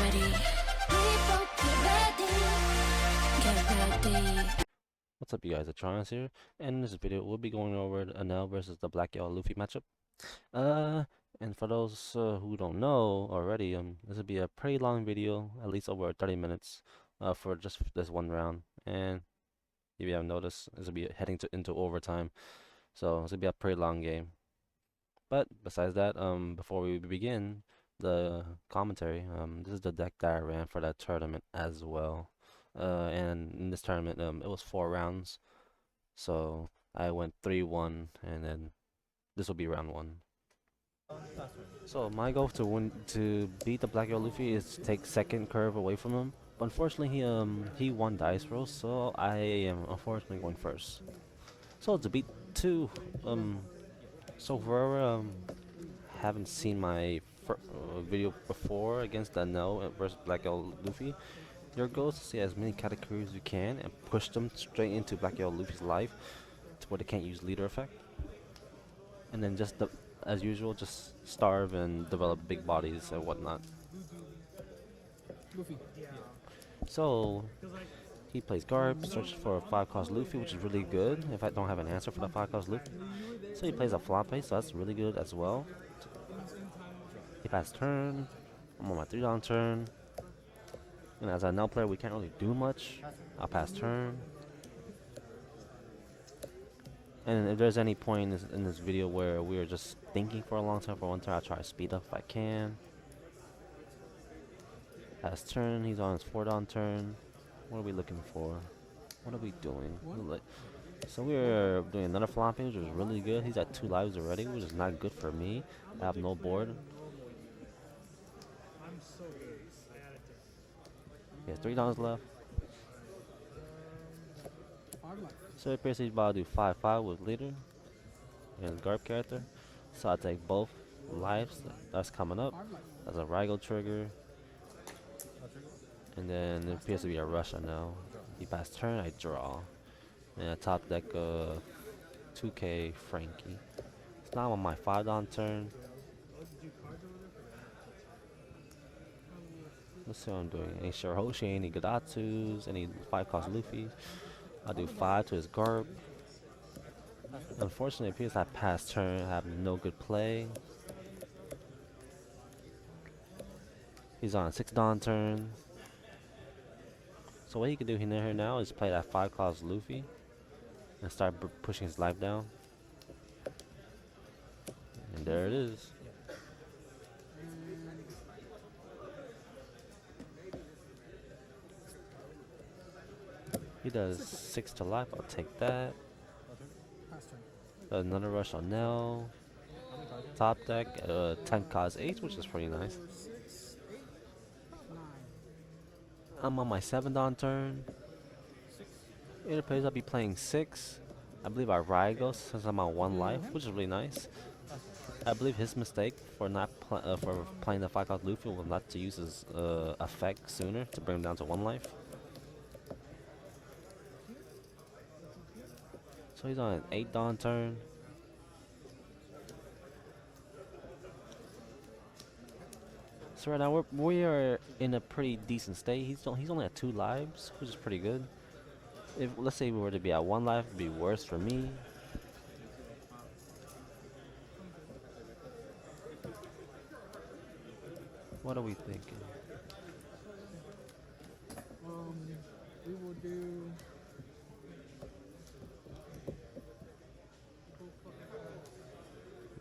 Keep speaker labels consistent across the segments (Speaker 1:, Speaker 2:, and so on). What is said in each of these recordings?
Speaker 1: ready. People get ready. Get ready.
Speaker 2: What's up, you guys? Atronis here, and in this video we'll be going over Enel versus the Black Yellow Luffy matchup. Uh, and for those who don't know already, this will be a pretty long video, at least over 30 minutes, for just this one round. And if you haven't noticed, this will be heading into overtime, so this will be a pretty long game. But besides that, before we begin the commentary, this is the deck that I ran for that tournament as well. And in this tournament, it was 4 rounds. So I went 3-1, and then this will be round 1. So my goal to beat the Black Yellow Luffy is to take second curve away from him. But unfortunately, he won dice roll, so I am unfortunately going first. So to beat two, so whoever haven't seen my video before against the Enel versus Black Yellow Luffy, your goal is to see as many categories as you can and push them straight into Black Yellow Luffy's life to where they can't use leader effect. And then just, as usual, just starve and develop big bodies and whatnot. So, he plays Garb, searches for a 5-cost Luffy, which is really good if I don't have an answer for the 5-cost Luffy. So he plays a Floppe, so that's really good as well. He passes turn. I'm on my 3-down turn. And as a Enel player, we can't really do much. I'll pass turn. And if there's any point in this video where we are just thinking for a long time for one turn, I'll try to speed up if I can. Pass turn, he's on his 4-down turn. What are we looking for? What are we doing? So we're doing another flopping, which is really good. He's at 2 lives already, which is not good for me. I have no board. He has 3 downs left. So it basically about to do 5-5 with leader and Garb character. So I take both lives. That's coming up. That's a Rygo trigger. And then it appears to be a Russia now. He passed turn, I draw. And I top deck 2K Frankie. So now I'm on my 5-down turn. Let's see what I'm doing. Any Shirahoshi, any Gadatsus, any 5-cost Luffy. I'll do 5 to his Garb. Unfortunately, it appears I pass turn. I have no good play. He's on a 6-down turn. So what he can do here now is play that 5-cost Luffy and start pushing his life down. And there it is. He does 6 to life. I'll take that. Another rush on Nell. Top deck 10 cost H, which is pretty nice. I'm on my 7-down turn. It appears I'll be playing 6. I believe I Rygo since I'm on 1 life, which is really nice. I believe his mistake for not for playing the 5-cost Luffy was not to use his effect sooner to bring him down to 1 life. So he's on an 8-dawn turn. So right now we are in a pretty decent state. He's only at 2 lives, which is pretty good. If let's say we were to be at 1 life, it'd be worse for me. What are we thinking?
Speaker 3: We will do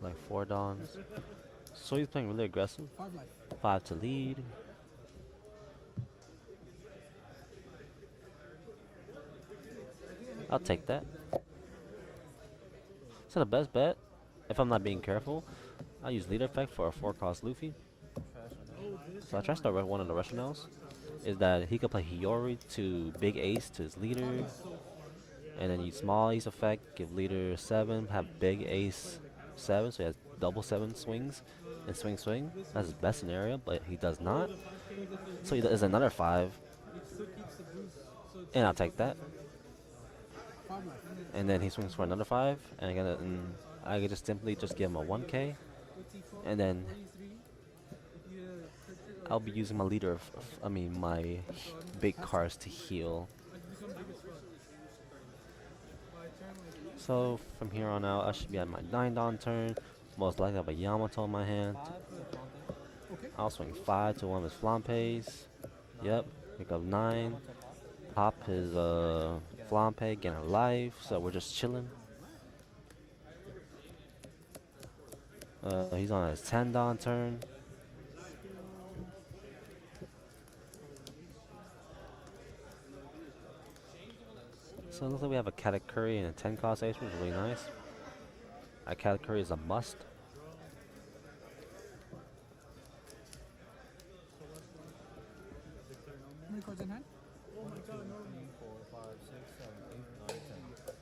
Speaker 2: Like 4 dawns. So he's playing really aggressive.
Speaker 3: 5 life.
Speaker 2: 5 to lead. I'll take that. So the best bet, if I'm not being careful, I'll use leader effect for a 4-cost Luffy. So I try to start one of the rationales is that he could play Hiyori to big ace to his leader, and then use small ace effect, give leader 7, have big ace 7, so he has double 7 swings and swing. That's his best scenario, but he does not. So he does another 5, and I'll take that. And then he swings for another 5, and I can just simply just give him a 1K, and then I'll be using my leader, I mean my big cards to heal. So from here on out, I should be at my 9 down turn. Most likely I have a Yamato in my hand.
Speaker 3: Okay.
Speaker 2: I'll swing 5 to one of his Flampes. Yep, pick up 9. Pop his Flampe, gain a life. So we're just chilling. He's on his 10 down turn. So it looks like we have a Katakuri and a 10 cost ace, which is really nice. A Katakuri is a must.
Speaker 3: How many cards in hand?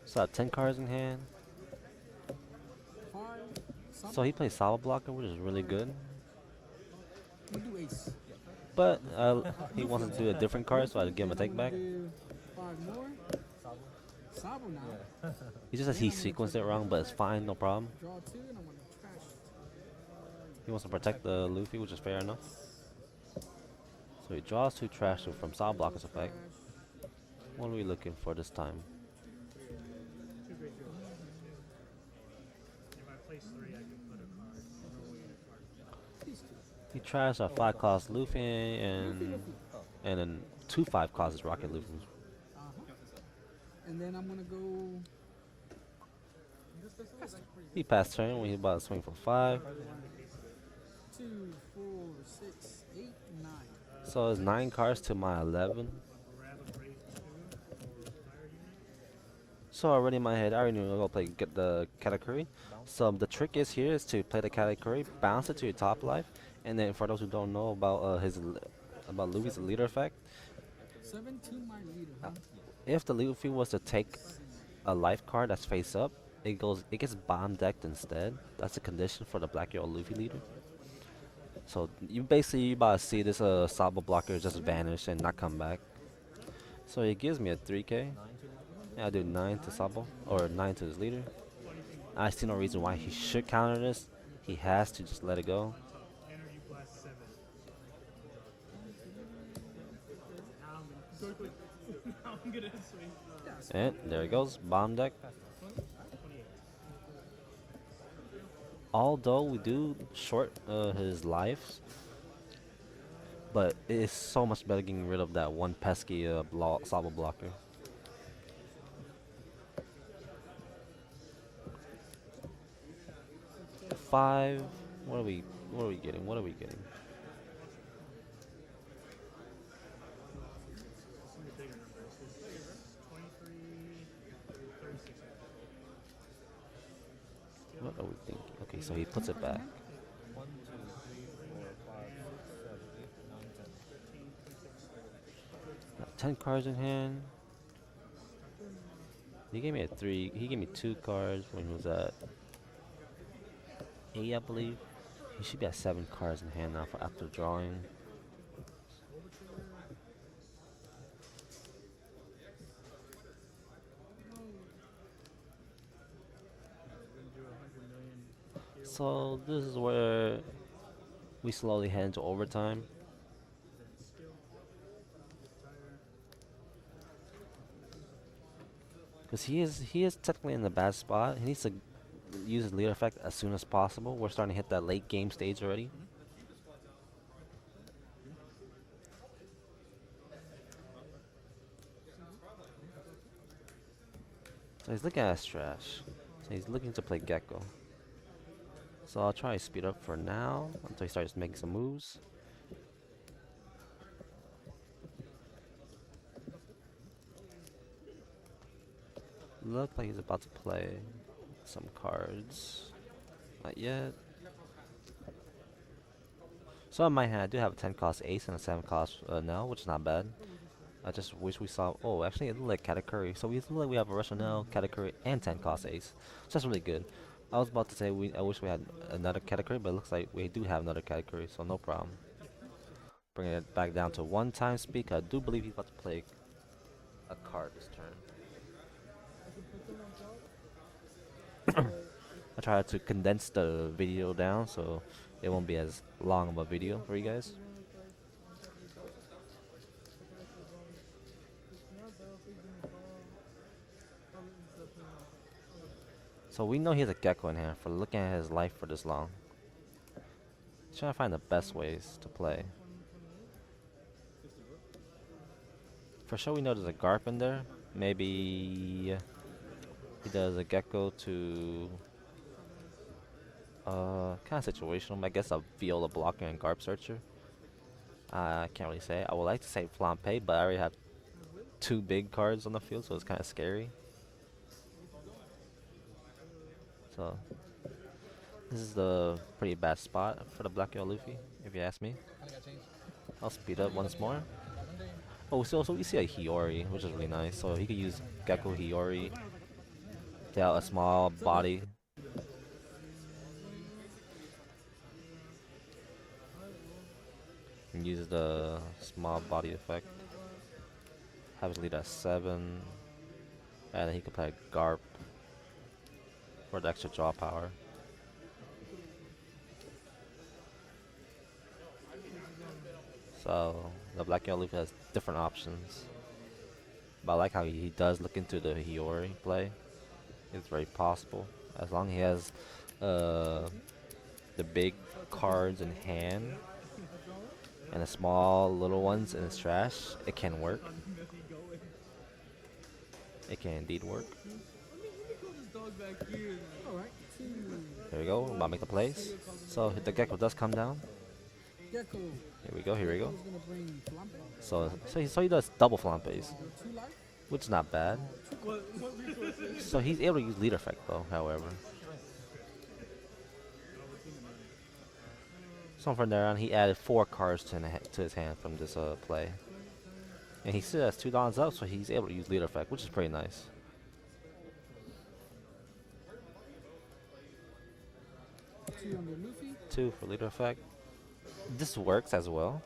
Speaker 2: So I have 10 cards in hand.
Speaker 3: 5. Some.
Speaker 2: So he plays Saba Blocker, which is really good.
Speaker 3: We do ace.
Speaker 2: But he wants to do a different card, so I give him a take back.
Speaker 3: Do 5 more. Sabo now.
Speaker 2: He just says he sequenced it wrong, but it's fine, no problem.
Speaker 3: Draw 2 and I'm gonna trash it.
Speaker 2: He wants to protect the Luffy, which is fair enough. So he draws 2 trash from Saba Blocker's effect.
Speaker 3: Trash.
Speaker 2: What are we looking for this time?
Speaker 3: These two.
Speaker 2: He tries a 5 cost Luffy and then 2 5 costs Rocket Luffy.
Speaker 3: And then I'm gonna go.
Speaker 2: He passed turn when he about to swing for 5.
Speaker 3: 2, 4, 6, 8, 9.
Speaker 2: So it's 9 cards to my 11. So already in my head, I already knew I was gonna get the Katakuri. So the trick is here is to play the Katakuri, bounce it to your top life, and then for those who don't know about about Luffy's leader effect,
Speaker 3: 7 to my leader, huh?
Speaker 2: if the Luffy was to take a life card that's face up, it gets bomb decked instead. That's a condition for the Black Yellow Luffy leader. So you about to see this Saba Blocker just vanish and not come back. So it gives me a 3k. Yeah, I do 9 to Sabo, or 9 to his leader. I see no reason why he should counter this. He has to just let it go. And there it goes, bomb deck. Although we do short his lives, but it is so much better getting rid of that one pesky Saba Blocker. Five. What are we getting? What are we getting? What are we thinking? Okay, so he puts it back. 10 cards in hand. He gave me a 3. He gave me 2 cards when he was at 8, I believe. He should be at 7 cards in hand now for after drawing. So this is where we slowly head into overtime. Because he is technically in the bad spot. He needs to use his leader effect as soon as possible. We're starting to hit that late game stage already. So he's looking at his trash. So he's looking to play Gecko. So I'll try to speed up for now until he starts making some moves. Look like he's about to play some cards. Not yet. So in my hand, I do have a 10 cost ace and a 7 cost Enel, which is not bad. I just wish we saw. Oh, actually, it looked like Katakuri. So we look like we have a Russian Enel, Katakuri, and 10 cost ace. So that's really good. I was about to say I wish we had another Katakuri, but it looks like we do have another Katakuri, so no problem. Bring it back down to 1 time speed. I do believe he's about to play a card this turn. I try to condense the video down so it won't be as long of a video for you guys. So we know he has a gecko in hand for looking at his life for this long. He's trying to find the best ways to play. For sure we know there's a Garp in there. Maybe he does a gecko to kind of situational. I guess a Viola blocker and Garp searcher. I can't really say. I would like to say Flampe, but I already have 2 big cards on the field, so it's kind of scary. So this is the pretty bad spot for the Black Yellow Luffy, if you ask me. I'll speed up once more. Oh, so we see a Hiyori, which is really nice. So he could use Gecko Hiyori to out a small body. And use the small body effect. Have his lead at 7. And then he could play Garp for the extra draw power. So the Black Yellow Luffy has different options. But I like how he does look into the Hiyori play. It's very possible. As long as he has the big cards in hand and the small little ones in his trash, it can work. It can indeed work. There we go, about to make the plays. So the Gecko does come down.
Speaker 3: Gecko.
Speaker 2: Here we go, here we go.
Speaker 3: Gecko's gonna bring Flampe.
Speaker 2: So he does double Flampes,
Speaker 3: 2 life.
Speaker 2: which is not bad. So he's able to use lead effect though, however. So from there on, he added 4 cards to his hand from this play. And he still has $2 up, so he's able to use lead effect, which is pretty nice.
Speaker 3: Two under Luffy.
Speaker 2: 2 for leader effect. This works as well.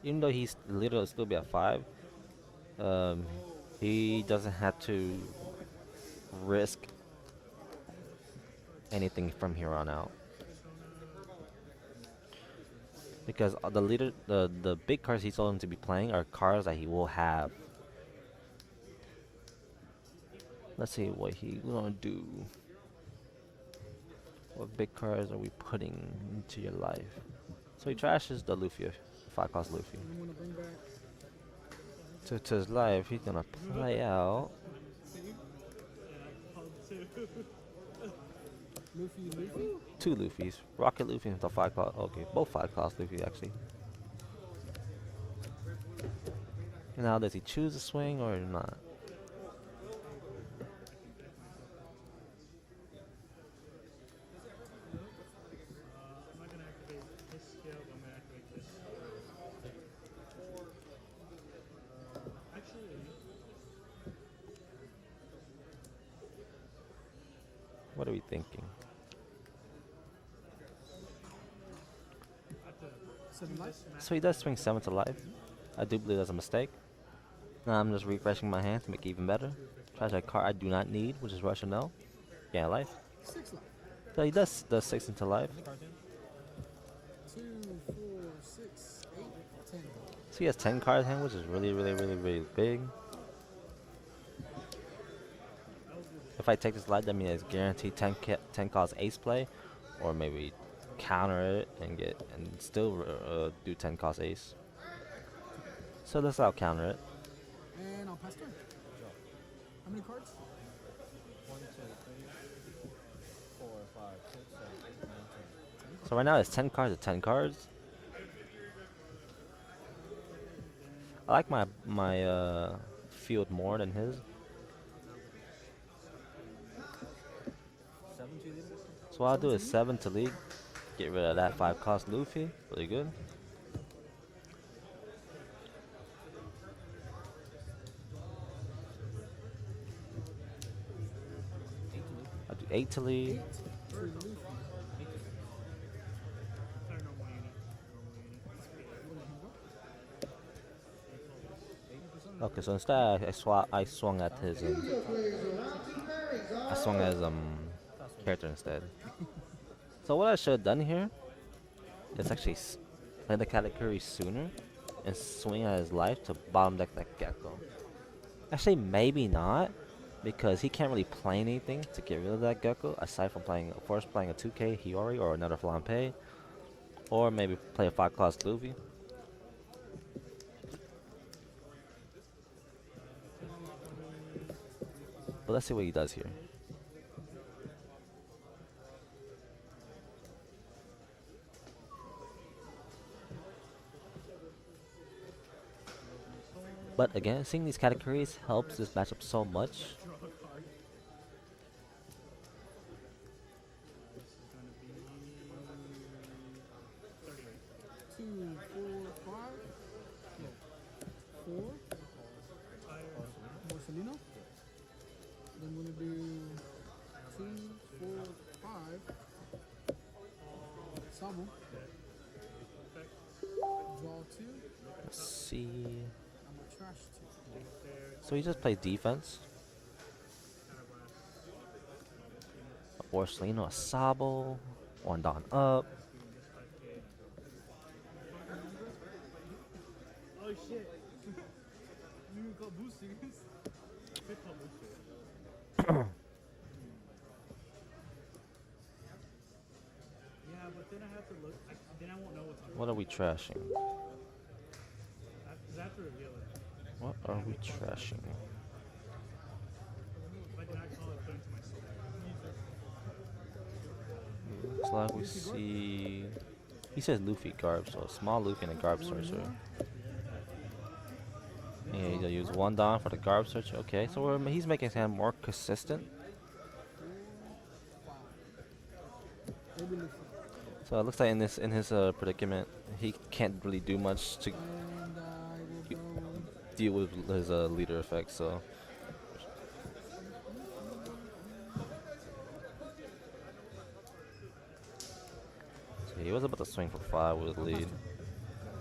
Speaker 2: Even though he's leader will still be at 5, he doesn't have to risk anything from here on out. Because the big cards he's told him to be playing are cards that he will have. Let's see what he's gonna do. What big cards are we putting into your life? So he trashes the Luffy, 5-cost Luffy.
Speaker 3: I'm gonna bring back
Speaker 2: To his life, he's gonna play out
Speaker 3: Luffy.
Speaker 2: 2 Luffys. Rocket Luffy and the 5-cost. Okay, both 5-cost Luffy actually. And now does he choose to swing or not? What are we thinking?
Speaker 3: 7 life.
Speaker 2: So he does swing 7 to life. I do believe that's a mistake. Now I'm just refreshing my hand to make it even better. Trash a card I do not need, which is Russian Enel. Yeah, life.
Speaker 3: 6 life.
Speaker 2: So he does 6 into life.
Speaker 3: 2, 4, 6, 8, 10.
Speaker 2: So he has 10 cards in hand, which is really big. If I take this light, that means it's guaranteed 10 cost ace play, or maybe counter it and still do 10 cost ace. So let's out counter it.
Speaker 3: And I'll pass turn. How many cards?
Speaker 4: 1, 2, 3, 4, 5, 6, 7, 8, 9, 10.
Speaker 2: So right now it's 10 cards to 10 cards. I like my field more than his.
Speaker 4: 7 to lead.
Speaker 2: So what I'll do is 7 to lead. Get rid of that 5-cost Luffy. Really good. I'll do 8 to lead.
Speaker 3: For Luffy.
Speaker 2: Okay, so instead I swung at his I swung as character instead. So what I should have done here is actually play the category sooner and swing at his life to bottom deck that Gecko. Actually, maybe not, because he can't really play anything to get rid of that Gecko aside from playing, of course, playing a 2K Hiyori or another Flampe, or maybe play a 5 class Luffy. But let's see what he does here. But again, seeing these categories helps this matchup so much.
Speaker 3: Two, four, five. No. Four. Marcelino. Then I'm gonna do 2, 4, 5. Sabo. Draw 2.
Speaker 2: Let's see.
Speaker 3: I'm gonna trash 2.
Speaker 2: So he just plays defense. A Borsalino, a Sabo, one Don up.
Speaker 5: Oh shit. You got boosters. Yeah, but then I have to look. Then I won't know what's on.
Speaker 2: What are we trashing?
Speaker 5: Because I have to reveal it.
Speaker 2: What are we trashing?
Speaker 5: If I cannot call it, put it to myself.
Speaker 2: Looks like we see. He says Luffy garb, so a small Luffy and a garb searcher. Yeah, he's gonna use one Don for the garb searcher. Okay, so he's making his hand more consistent.
Speaker 3: Maybe Luffy.
Speaker 2: So it looks like in his predicament, he can't really do much to
Speaker 3: And I will go.
Speaker 2: deal with his leader effect. So he was about to swing for 5 with the lead.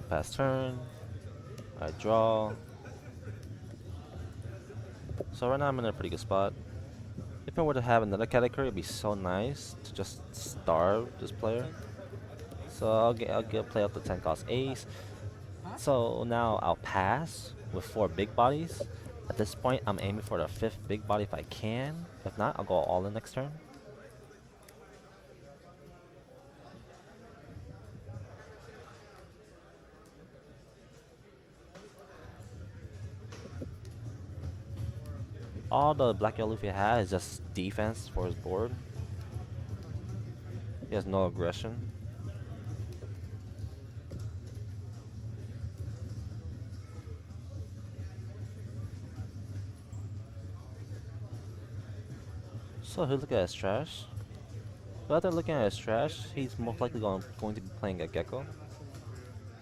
Speaker 2: Pass turn. I draw. So right now I'm in a pretty good spot. If I were to have another category, it'd be so nice to just starve this player. So I'll play up the 10 cost ace. So now I'll pass with 4 big bodies. At this point, I'm aiming for the 5th big body if I can. If not, I'll go all in next turn. All the Black Yellow Luffy has is just defense for his board. He has no aggression. So he'll look at his trash. But after looking at his trash, he's most likely going to be playing a Gecko.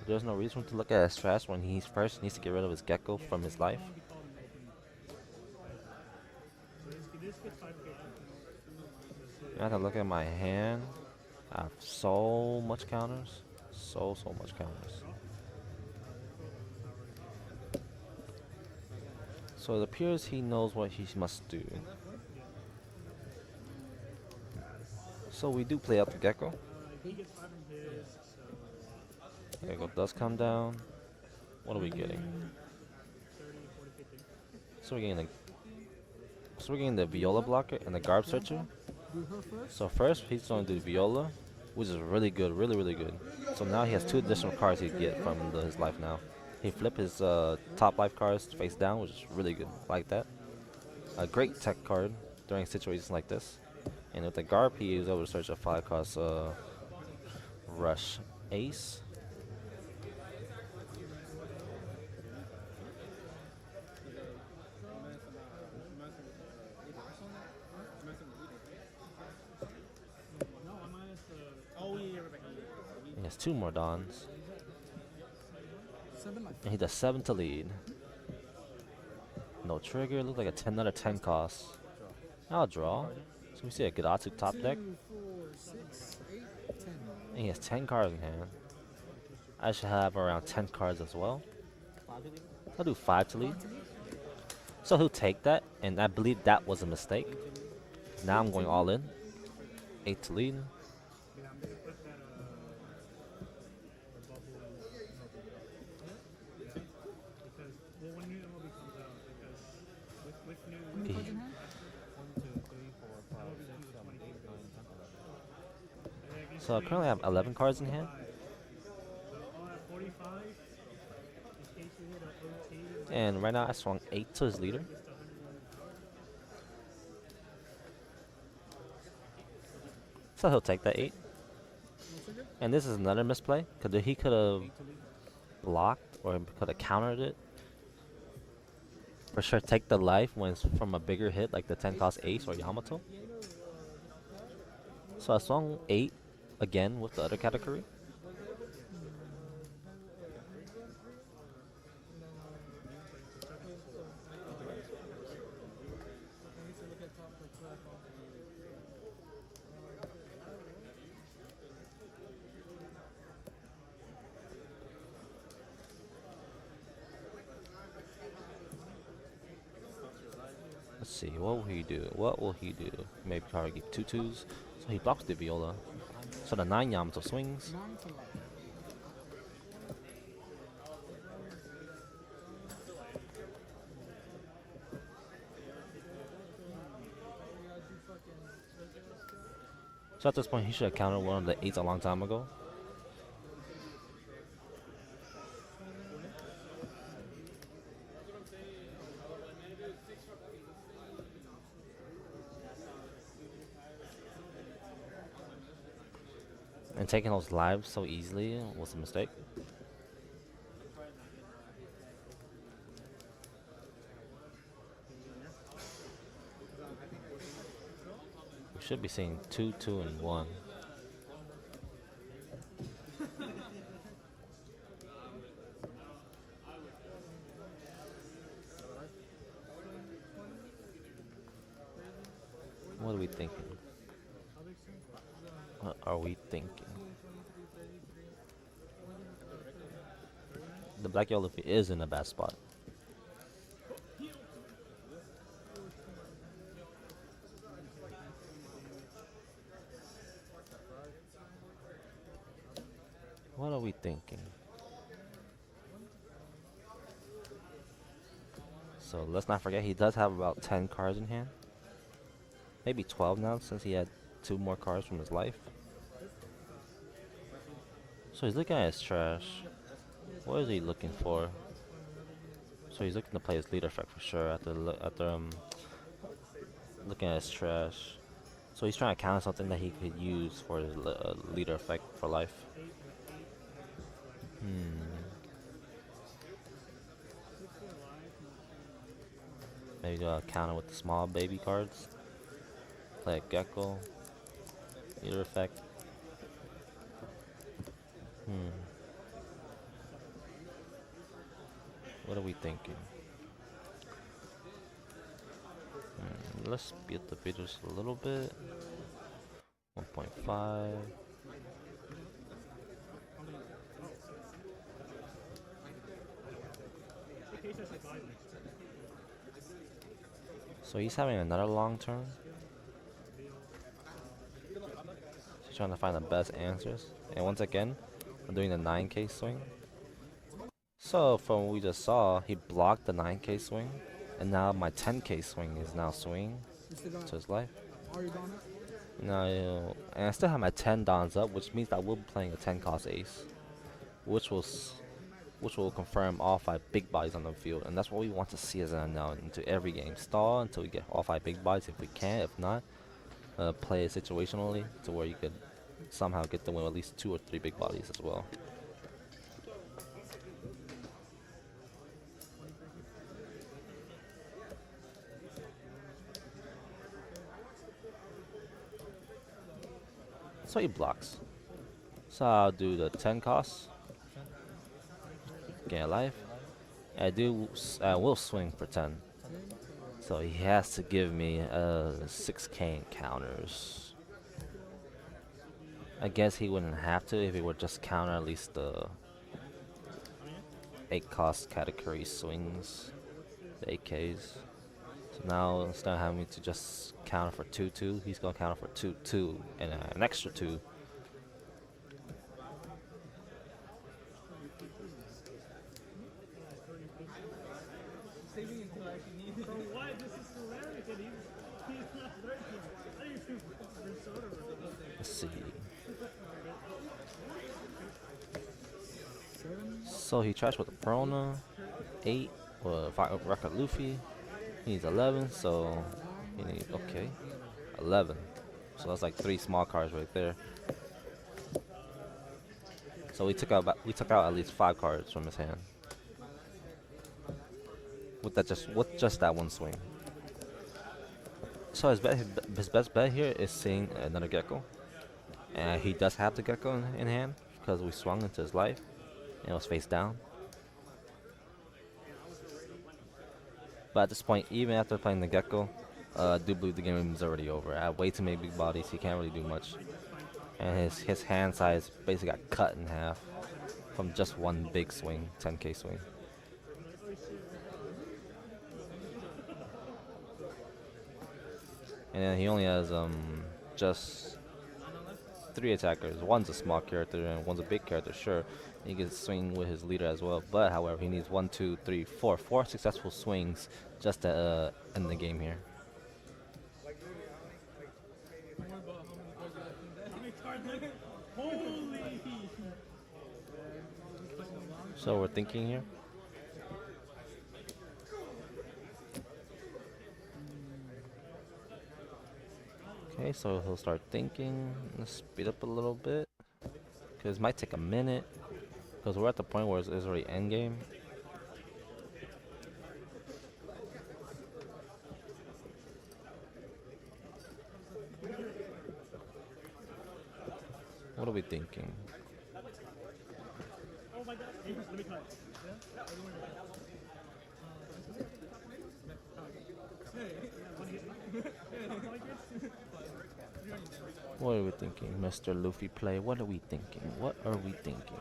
Speaker 2: There's no reason to look at his trash when he first needs to get rid of his Gecko from his life. I have to look at my hand. I have so much counters. So much counters. So it appears he knows what he must do. So we do play out the Gecko. Gecko does come down. What are we getting? So we're getting the Viola blocker and the Garb Searcher.
Speaker 3: Do her first.
Speaker 2: So first he's going to do Viola, which is really good, really good. So now he has 2 additional cards he can get from his life now. He flip his top life cards face down, which is really good, like that. A great tech card during situations like this. And with the Garb, he is able to search a 5 cost Rush Ace. He has 2 more Dons.
Speaker 3: 7 life.
Speaker 2: And he does 7 to lead. No trigger, looks like another 10 cost. I'll draw. So we see a Gadatsu top deck.
Speaker 3: 2, 4, 6, 8, 10.
Speaker 2: And he has 10 cards in hand. I should have around 10 cards as well. I'll do 5 to lead. So he'll take that, and I believe that was a mistake. Now I'm going all in. 8 to lead. So I currently have 11 cards in hand,
Speaker 5: Oh, at 45, in case you hit a OT,
Speaker 2: and right now I swung 8 to his leader.
Speaker 5: just 100.
Speaker 2: So he'll take that 8.
Speaker 3: No trigger?
Speaker 2: And this is another misplay, because he could have blocked or could have countered it. For sure, take the life when it's from a bigger hit, like the 10 cost Ace or Yamato. So I swung 8 again with the other category. Let's see, what will he do? What will he do? Maybe probably get 2/2s. So he blocks the Viola. So the 9 Yamato swings.
Speaker 3: 9 to life.
Speaker 2: So at this point, he should have countered one of the 8s a long time ago. And taking those lives so easily was a mistake. We should be seeing 2, 2, and 1. What are we thinking? What are we thinking? The Black Yellow Luffy is in a bad spot. What are we thinking? So let's not forget he does have about 10 cards in hand. Maybe 12 now since he had 2 more cards from his life. So he's looking at his trash. What is he looking for? So he's looking to play his leader effect for sure after looking at his trash. So he's trying to counter something that he could use for his leader effect for life. Maybe do a counter with the small baby cards. Play a Gecko. Leader effect. What are we thinking? Let's speed the videos a little bit. 1.5. So he's having another long turn. He's trying to find the best answers. And once again, I'm doing the 9K swing. So from what we just saw, he blocked the 9K swing. And now my 10K swing is now swinging to his life.
Speaker 3: Are you gone?
Speaker 2: Now, and I still have my 10 dons up, which means that I will be playing a 10 cost ace. Which will confirm all 5 big bodies on the field. And that's what we want to see as an Enel into every game. Stall until we get all 5 big bodies if we can. If not, play it situationally to where you could somehow get the win with at least 2 or 3 big bodies as well. So he blocks. So I'll do the 10 costs. Gain a life. I will swing for 10. So he has to give me 6K in counters. I guess he wouldn't have to if he would just counter at least the 8 cost category swings, the 8Ks. So now instead of having me to just counter for 2/2, he's gonna counter for 2/2 and an extra 2.
Speaker 5: For what? This is hilarious that he's not lurking. I didn't even persona.
Speaker 2: Let's see. So he tries with the Perona, 8, or 5 record Luffy. He needs 11, so he needs, okay, 11. So that's like 3 small cards right there. So we took out at least 5 cards from his hand. With just that one swing. So his best bet here is seeing another gecko. And he does have the gecko in hand because we swung into his life and it was face down. But at this point, even after playing the gecko, I do believe the game is already over. I have way too many big bodies, he can't really do much. And his hand size basically got cut in half from just one big swing, 10k swing. And then he only has just 3 attackers. One's a small character and one's a big character, sure. He can swing with his leader as well, but however, he needs 1, 2, 3, 4 successful swings just to end the game here.
Speaker 5: Holy!
Speaker 2: So we're thinking here. Okay, so he'll start thinking. Let's speed up a little bit, because it might take a minute, because we're at the point where it's already endgame. What are we thinking?
Speaker 5: Oh my god. Hey, let me cut.
Speaker 2: What are we thinking, Mr. Luffy play? What are we thinking? What are we thinking?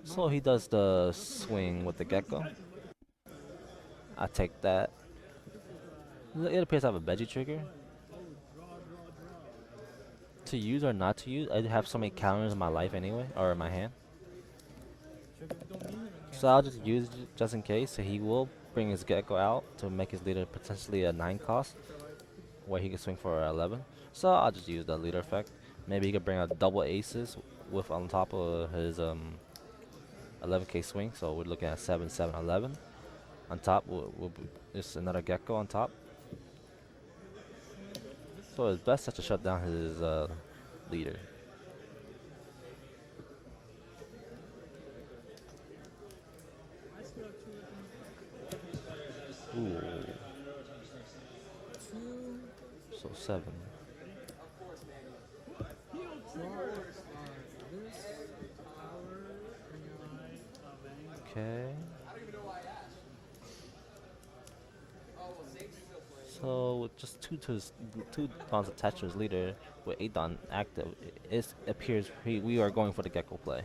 Speaker 2: So he does the swing with the gecko. I take that. It appears to have a veggie trigger. To use or not to use, I have so many counters in my life anyway, or in my hand. So I'll just use it just in case. So he will bring his gecko out to make his leader potentially a 9 cost, where he can swing for 11. So I'll just use the leader effect. Maybe he could bring out double aces with on top of his 11k swing. So we're looking at 7, 7, 11. On top will be just another gecko on top. So it's best to shut down his leader. Ooh. So 7. Okay. So with just two dons attached to his leader, with 8 don active, it appears we are going for the gecko play.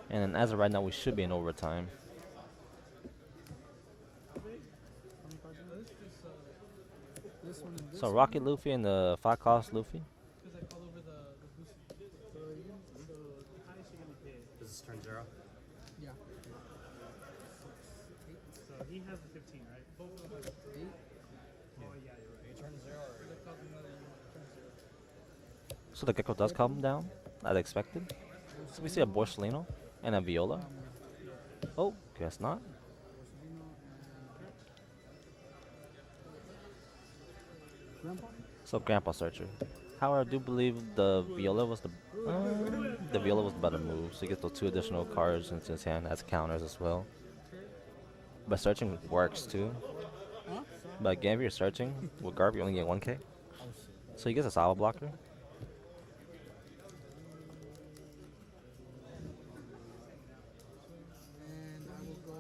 Speaker 2: And then as of right now, we should be in overtime. So Rocket Luffy and the 5 cost Luffy.
Speaker 5: This is turn 0.
Speaker 3: Yeah.
Speaker 5: So he has the 15, right? Both of them have 8. Oh yeah, you're right.
Speaker 4: Turn 0 or
Speaker 2: So the gecko does come down, as expected. So we see a Borsellino and a Viola. Oh, guess not.
Speaker 3: Grandpa?
Speaker 2: So Grandpa Searcher. However, I do believe the Viola was the better move. So he gets those 2 additional cards into his hand as counters as well. But searching works too.
Speaker 3: Huh?
Speaker 2: But again, if you're searching with Garb, you only get 1k. So he gets a solid blocker.
Speaker 3: And I will go.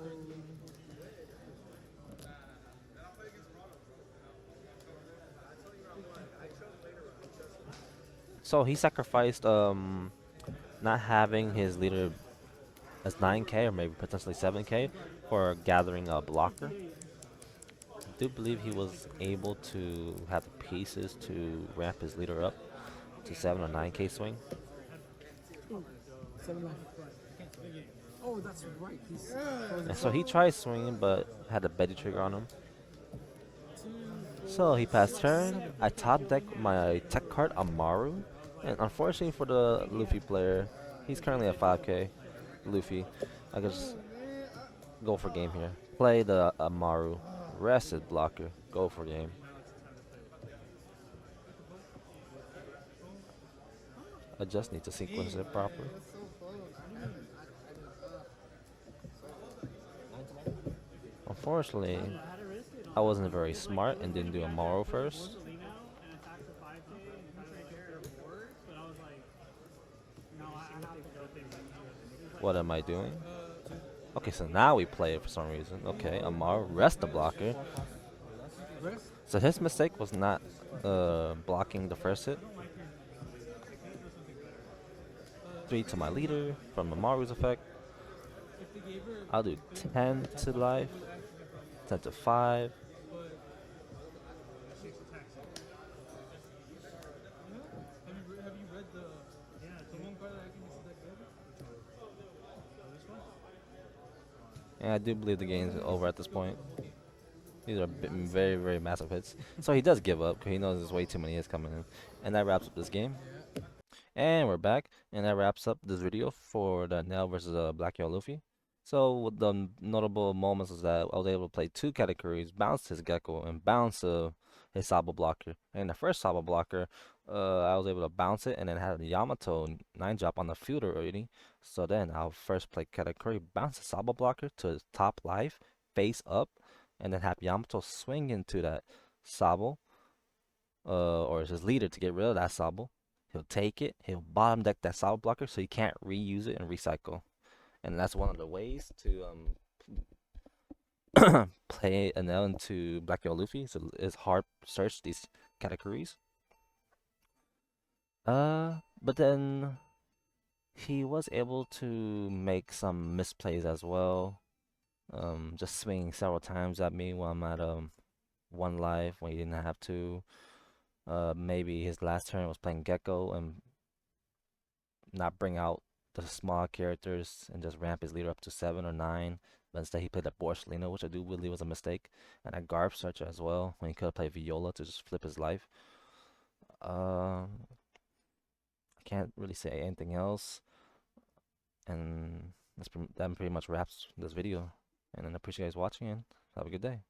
Speaker 2: So he sacrificed not having his leader as 9k or maybe potentially 7k for gathering a blocker. I do believe he was able to have the pieces to ramp his leader up to 7 or 9k swing.
Speaker 3: 7 life. Oh, that's right. He's
Speaker 2: And so he tried swinging but had a Betty trigger on him.
Speaker 3: 2, 4,
Speaker 2: So he passed turn. I top deck my tech card Amaru, and unfortunately for the Luffy player, he's currently at 5k. Luffy, I could just go for game here. Play the Amaru, rested blocker, go for game. I just need to sequence it proper.
Speaker 3: That's so close. I just,
Speaker 2: Unfortunately,
Speaker 5: I had to risk it
Speaker 2: I
Speaker 5: on
Speaker 2: wasn't very smart and didn't do Amaru first.
Speaker 5: the lean out and attack for 5k and try to make it work, but I was like, no, I have to go things.
Speaker 2: What am I doing? Okay, so now we play it for some reason. Okay, Amaru, rest the blocker.
Speaker 3: Rest?
Speaker 2: So his mistake was not blocking the first hit. 3 to my leader from Amaru's effect. I'll do 10 to life, 10 to 5.
Speaker 3: Have you read the one card that I can use that good?
Speaker 2: And I do believe the game is over at this point. These are very, very massive hits. So he does give up because he knows there's way too many hits coming in. And that wraps up this game. And we're back. And that wraps up this video for the Enel versus Black Yellow Luffy. So the notable moments is that I was able to play 2 categories, bounce his Gecko and bounce his Sabo blocker. And the first Sabo blocker, I was able to bounce it and then had a Yamato 9-drop on the fielder already. So then I'll first play category, bounce the Sabo blocker to his top life, face up, and then have Yamato swing into that Sabo, or his leader to get rid of that Sabo. He'll take it, he'll bottom deck that Sabo blocker so he can't reuse it and recycle. And that's one of the ways to play Enel into Black Yellow Luffy. So it's hard to search these categories. But then he was able to make some misplays as well. Just swinging several times at me when I'm at 1 life when he didn't have to. Maybe his last turn was playing Gecko and not bring out the small characters and just ramp his leader up to 7 or 9. But instead he played a Borsalino, which I do believe was a mistake. And a Garb Searcher as well, when he could have played Viola to just flip his life. I can't really say anything else. And that pretty much wraps this video. And I appreciate you guys watching and have a good day.